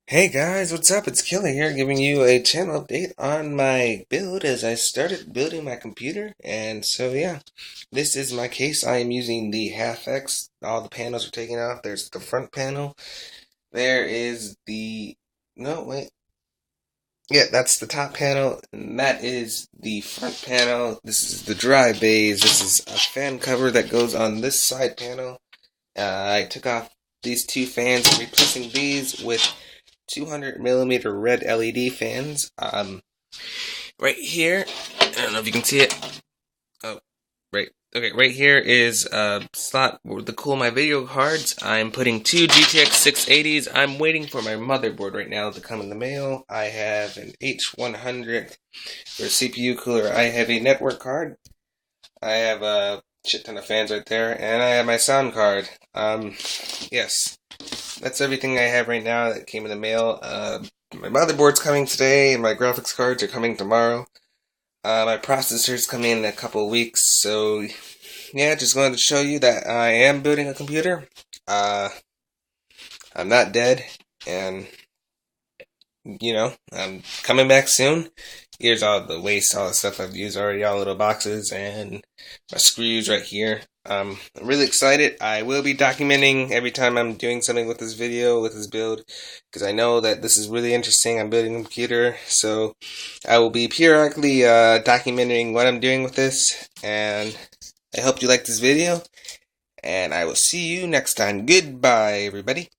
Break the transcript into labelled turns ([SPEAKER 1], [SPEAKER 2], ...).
[SPEAKER 1] Hey guys, what's up? It's Killer here giving you a channel update on my build as I started building my computer. And so yeah, this is my case. I am using the half X. All the panels are taken off. There's the front panel. There is the no wait. Yeah, that's the top panel, and that is the front panel. This is the dry bays. This is a fan cover that goes on this side panel. I took off these two fans and replacing these with 200 millimeter red LED fans. Right here, I don't know if you can see it. Oh, right. Okay, right here is a slot to cool my video cards. I'm putting two GTX 680s. I'm waiting for my motherboard right now to come in the mail. I have an H100 for a CPU cooler. I have a network card. I have a shit ton of fans right there, and I have my sound card. Yes. That's everything I have right now that came in the mail. My motherboard's coming today, and my graphics cards are coming tomorrow. My processor's coming in a couple of weeks, so yeah, just wanted to show you that I am building a computer. I'm not dead, and I'm coming back soon. Here's all the waste, all the stuff I've used already, all little boxes, and my screws right here. I'm really excited. I will be documenting every time I'm doing something with this video, with this build, because I know that this is really interesting. I'm building a computer, so I will be periodically documenting what I'm doing with this, and I hope you like this video, and I will see you next time. Goodbye, everybody.